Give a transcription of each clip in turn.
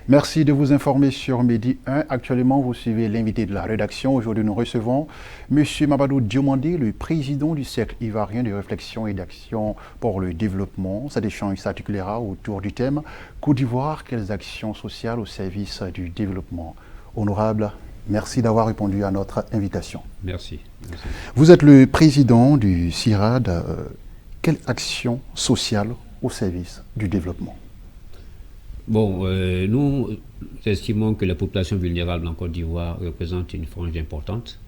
Merci de vous informer sur Midi 1. Actuellement, vous suivez l'invité de la rédaction. Aujourd'hui, nous recevons M. Mabadou Diomandé, le président du Cercle ivoirien de réflexion et d'action pour le développement. Cet échange s'articulera autour du thème Côte d'Ivoire, quelles actions sociales au service du développement. Honorable, merci d'avoir répondu à notre invitation. Merci. Vous êtes le président du CIRAD. Quelle action sociale au service du développement? Bon, nous estimons que les populations vulnérables en Côte d'Ivoire représentent une frange importante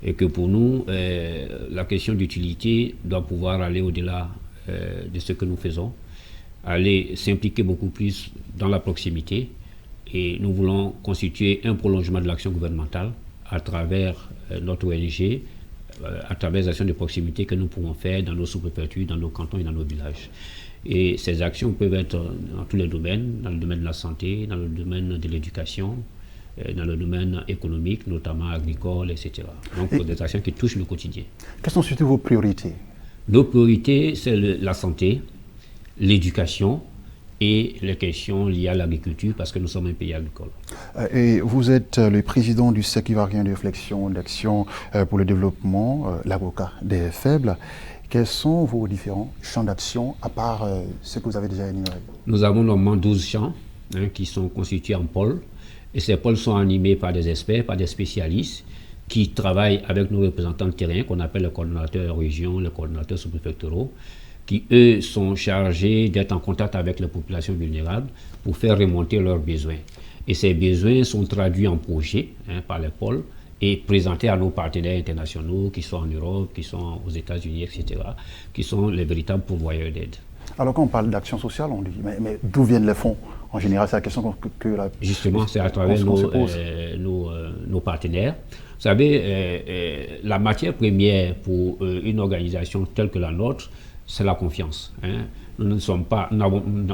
et que pour nous, la question d'utilité doit pouvoir aller au-delà de ce que nous faisons, aller s'impliquer beaucoup plus dans la proximité, et nous voulons constituer un prolongement de l'action gouvernementale à travers notre ONG, à travers les actions de proximité que nous pouvons faire dans nos sous-préfectures, dans nos cantons et dans nos villages. Et ces actions peuvent être dans tous les domaines, dans le domaine de la santé, dans le domaine de l'éducation, dans le domaine économique, notamment agricole, etc. Donc, des actions qui touchent le quotidien. Quelles sont surtout vos priorités? Nos priorités, c'est la santé, l'éducation et les questions liées à l'agriculture, parce que nous sommes un pays agricole. Et vous êtes le président du Cercle ivoirien de réflexion et d'action pour le développement, l'avocat des faibles. Quels sont vos différents champs d'action, à part ce que vous avez déjà énuméré? Nous avons normalement 12 champs qui sont constitués en pôles. Et ces pôles sont animés par des experts, par des spécialistes qui travaillent avec nos représentants de terrain, qu'on appelle les coordonnateurs région, les coordonnateurs sous-préfectoraux, qui, eux, sont chargés d'être en contact avec les populations vulnérables pour faire remonter leurs besoins. Et ces besoins sont traduits en projets par les pôles et présentés à nos partenaires internationaux qui sont en Europe, qui sont aux États-Unis, etc., qui sont les véritables pourvoyeurs d'aide. Alors quand on parle d'action sociale, on dit, mais d'où viennent les fonds? En général, c'est la question Justement, c'est à travers nos partenaires. Vous savez, la matière première pour une organisation telle que la nôtre, c'est la confiance. Nous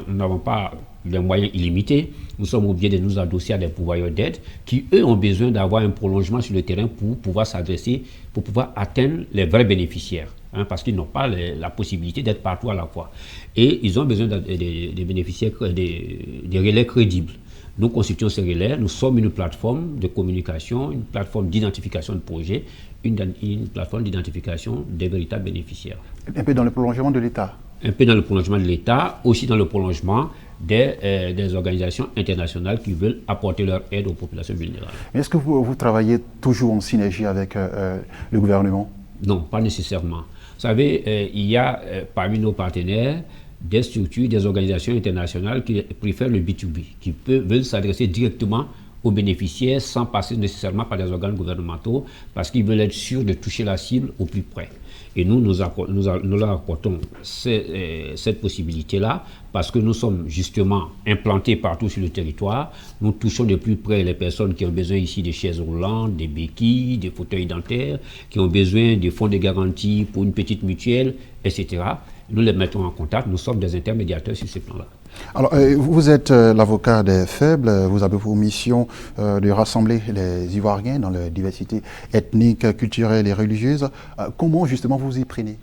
n'avons pas des moyens illimités. Nous sommes obligés de nous adosser à des pourvoyeurs d'aide qui, eux, ont besoin d'avoir un prolongement sur le terrain pour pouvoir s'adresser, pour pouvoir atteindre les vrais bénéficiaires. Parce qu'ils n'ont pas la possibilité d'être partout à la fois. Et ils ont besoin des bénéficiaires, des relais crédibles. Nous constituons ces relais, nous sommes une plateforme de communication, une plateforme d'identification de projets, une plateforme d'identification des véritables bénéficiaires. Un peu dans le prolongement de l'État. Un peu dans le prolongement de l'État, aussi dans le prolongement des organisations internationales qui veulent apporter leur aide aux populations vulnérables. Mais est-ce que vous travaillez toujours en synergie avec le gouvernement? Non, pas nécessairement. Vous savez, il y a parmi nos partenaires des structures, des organisations internationales qui préfèrent le B2B, qui veulent s'adresser directement aux bénéficiaires sans passer nécessairement par des organes gouvernementaux parce qu'ils veulent être sûrs de toucher la cible au plus près. Et nous leur apportons cette possibilité-là parce que nous sommes justement implantés partout sur le territoire. Nous touchons de plus près les personnes qui ont besoin ici de chaises roulantes, des béquilles, des fauteuils dentaires, qui ont besoin de fonds de garantie pour une petite mutuelle, etc. Nous les mettons en contact, nous sommes des intermédiateurs sur ces plans-là. Alors, vous êtes l'avocat des faibles, vous avez pour mission de rassembler les Ivoiriens dans leur diversité ethnique, culturelle et religieuse. Comment justement vous y prenez?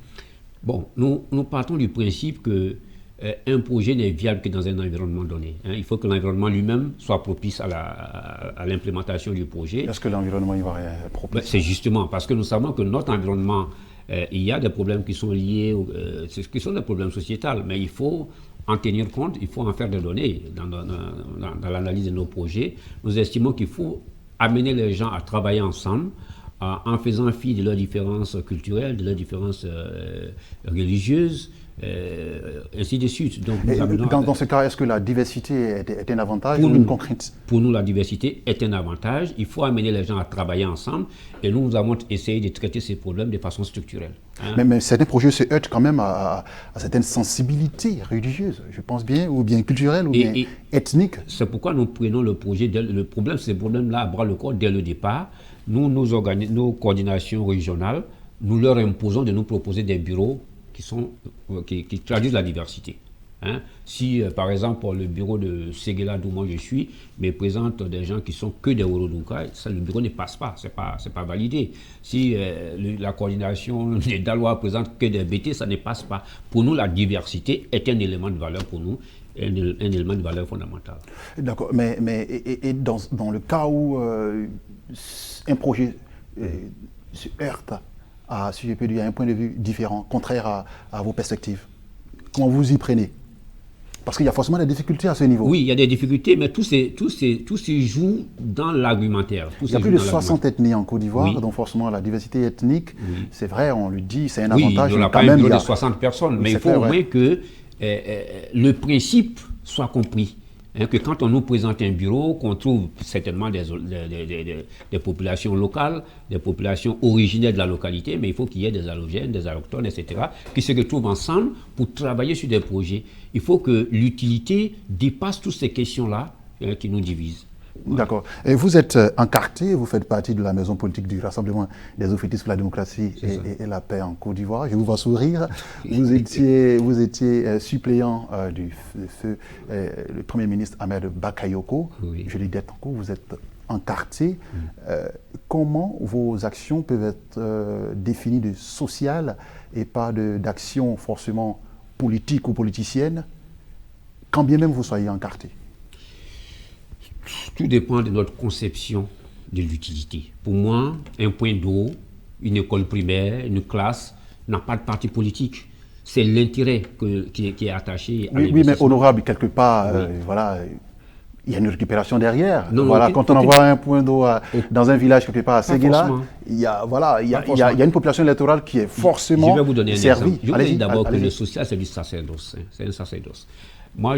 Bon, nous partons du principe que un projet n'est viable que dans un environnement donné. Il faut que l'environnement lui-même soit propice à l'implémentation du projet. Est-ce que l'environnement ivoirien est propice? C'est justement parce que nous savons que notre environnement, il y a des problèmes qui sont liés, qui sont des problèmes sociétals, mais il faut en tenir compte, il faut en faire des données dans l'analyse de nos projets. Nous estimons qu'il faut amener les gens à travailler ensemble en faisant fi de leurs différences culturelles, de leurs différences religieuses, ainsi de suite. Donc, dans ce cas, est-ce que la diversité est un avantage ou une contrainte? Pour nous, la diversité est un avantage. Il faut amener les gens à travailler ensemble et nous avons essayé de traiter ces problèmes de façon structurelle. Mais certains projets se heurtent quand même à certaines sensibilités religieuses, je pense bien, ou bien culturelles, ou bien ethniques. C'est pourquoi nous prenons le problème, ces problèmes-là à bras le corps dès le départ. Nous, nos coordinations régionales, nous leur imposons de nous proposer des bureaux qui traduisent la diversité. Hein. Si, par exemple, le bureau de Séguéla, d'où moi je suis, me présente des gens qui sont que des Worodouka, ça, le bureau ne passe pas, c'est pas validé. Si la coordination des Dalois présente que des BT, ça ne passe pas. Pour nous, la diversité est un élément de valeur pour nous, un élément de valeur fondamental. D'accord, mais dans le cas où un projet se heurte à, si je peux dire, à un point de vue différent, contraire à vos perspectives, comment vous y prenez? Parce qu'il y a forcément des difficultés à ce niveau. Oui, il y a des difficultés, mais tout se joue dans l'argumentaire. Il y a plus de 60 ethnies en Côte d'Ivoire, oui. Donc forcément la diversité ethnique, oui. C'est vrai, on le dit, c'est un oui, avantage. Il n'y a pas un bureau de 60 personnes, mais il faut au moins que le principe soit compris. Hein, que quand on nous présente un bureau, qu'on trouve certainement des populations locales, des populations originaires de la localité, mais il faut qu'il y ait des allogènes, des allochtones, etc., qui se retrouvent ensemble pour travailler sur des projets. Il faut que l'utilité dépasse toutes ces questions-là qui nous divisent. Voilà. D'accord. Et vous êtes encarté, vous faites partie de la maison politique du Rassemblement des officiers pour la démocratie et la paix en Côte d'Ivoire. Je vous vois sourire. Vous étiez suppléant du feu le Premier ministre Ahmed Bakayoko. Oui. Je l'ai dit tantôt, vous êtes encarté. Comment vos actions peuvent être définies de sociales et pas d'actions forcément politiques ou politiciennes, quand bien même vous soyez encarté? Tout dépend de notre conception de l'utilité. Pour moi, un point d'eau, une école primaire, une classe, n'a pas de parti politique. C'est l'intérêt qui est attaché à l'investissement. Oui, mais honorable, quelque part, voilà, il y a une récupération derrière. Non, voilà, quand on envoie un point d'eau dans un village quelque part à Séguéla, il y a une population électorale qui est forcément servie. Je vais vous donner un exemple. Je vous dis d'abord que le social, c'est du sacerdoce. C'est un sacerdoce. Moi,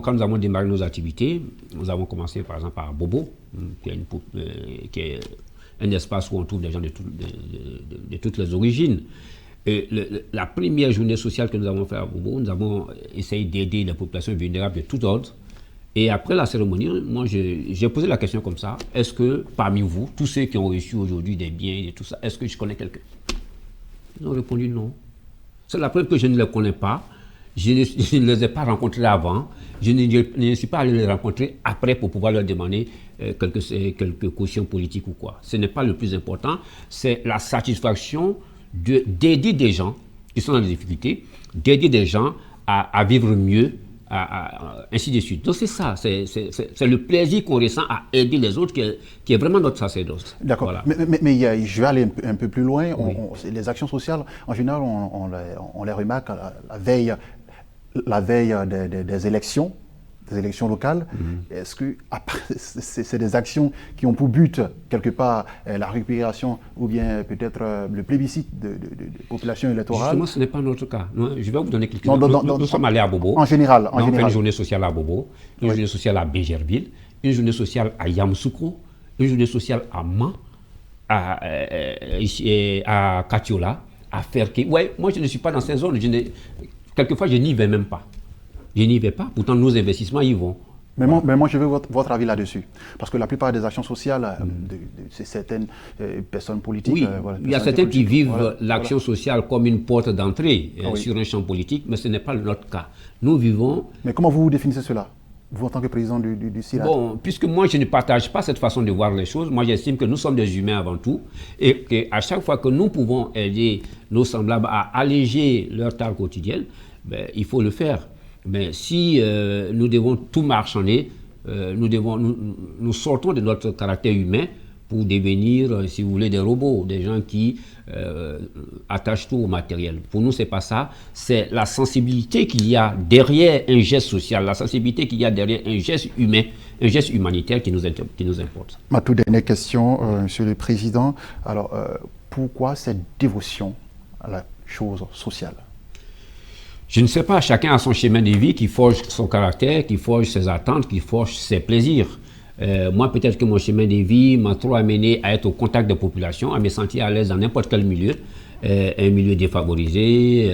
quand nous avons démarré nos activités, nous avons commencé par exemple par Bobo, qui est un espace où on trouve des gens de toutes les origines. Et la première journée sociale que nous avons faite à Bobo, nous avons essayé d'aider les populations vulnérables de tout ordre. Et après la cérémonie, moi, j'ai posé la question comme ça, est-ce que parmi vous, tous ceux qui ont reçu aujourd'hui des biens et tout ça, est-ce que je connais quelqu'un? Ils ont répondu non. C'est la preuve que je ne les connais pas. Je ne les ai pas rencontrés avant, je ne suis pas allé les rencontrer après pour pouvoir leur demander quelques cautions politiques ou quoi. Ce n'est pas le plus important, c'est la satisfaction d'aider des gens qui sont dans des difficultés, d'aider des gens à vivre mieux, ainsi de suite. Donc c'est ça, c'est le plaisir qu'on ressent à aider les autres qui est vraiment notre sacerdoce. D'accord, voilà. mais je vais aller un peu plus loin. Oui. Les actions sociales, en général, on les remarque à la veille des élections locales. Est-ce que c'est des actions qui ont pour but, quelque part, la récupération ou bien peut-être le plébiscite de population électorale? Justement, ce n'est pas notre cas. Je vais vous donner quelques exemples. Nous sommes allés à Bobo. En général. On fait une journée sociale à Bobo, une journée sociale à Bégerville, une journée sociale à Yamoussoukro, une journée sociale à Man, à Katiola, à Ferké. Ouais, moi, je ne suis pas dans ces zones. Quelquefois, je n'y vais même pas. Je n'y vais pas, pourtant nos investissements y vont. Mais moi, je veux votre avis là-dessus. Parce que la plupart des actions sociales de certaines personnes politiques... Oui, il y a certains qui vivent l'action sociale comme une porte d'entrée sur un champ politique, mais ce n'est pas notre cas. Nous vivons... Mais comment vous définissez cela, vous en tant que président du CIRAD? Bon, puisque moi, je ne partage pas cette façon de voir les choses, moi, j'estime que nous sommes des humains avant tout, et qu'à chaque fois que nous pouvons aider nos semblables à alléger leur tâche quotidienne, il faut le faire. Mais si nous devons tout marchander, nous sortons de notre caractère humain pour devenir, si vous voulez, des robots, des gens qui attachent tout au matériel. Pour nous, ce n'est pas ça. C'est la sensibilité qu'il y a derrière un geste social, la sensibilité qu'il y a derrière un geste humain, un geste humanitaire qui nous importe. Ma toute dernière question, Monsieur le Président. Alors, pourquoi cette dévotion à la chose sociale? Je ne sais pas, chacun a son chemin de vie qui forge son caractère, qui forge ses attentes, qui forge ses plaisirs. Moi, peut-être que mon chemin de vie m'a trop amené à être au contact des populations, à me sentir à l'aise dans n'importe quel milieu. un milieu défavorisé,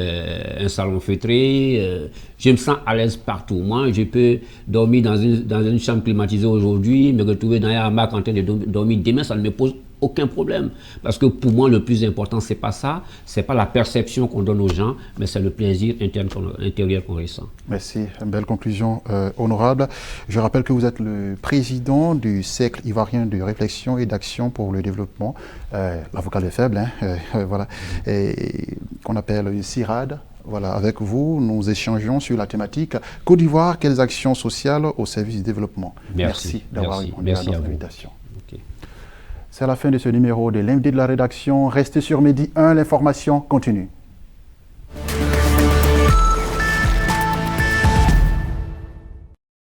un salon feutré. Je me sens à l'aise partout. Moi, je peux dormir dans une chambre climatisée aujourd'hui, me retrouver dans un hamac en train de dormir demain, ça ne me pose aucun problème. Parce que pour moi, le plus important, c'est pas ça, c'est pas la perception qu'on donne aux gens, mais c'est le plaisir intérieur qu'on ressent. Merci, une belle conclusion, honorable. Je rappelle que vous êtes le président du Cercle ivoirien de réflexion et d'action pour le développement, l'avocat des faibles, voilà, qu'on appelle le CIRAD. Voilà, avec vous, nous échangeons sur la thématique Côte d'Ivoire, quelles actions sociales au service du développement. Merci d'avoir répondu à notre invitation. Okay. C'est la fin de ce numéro de l'invité de la rédaction. Restez sur Medi 1, l'information continue.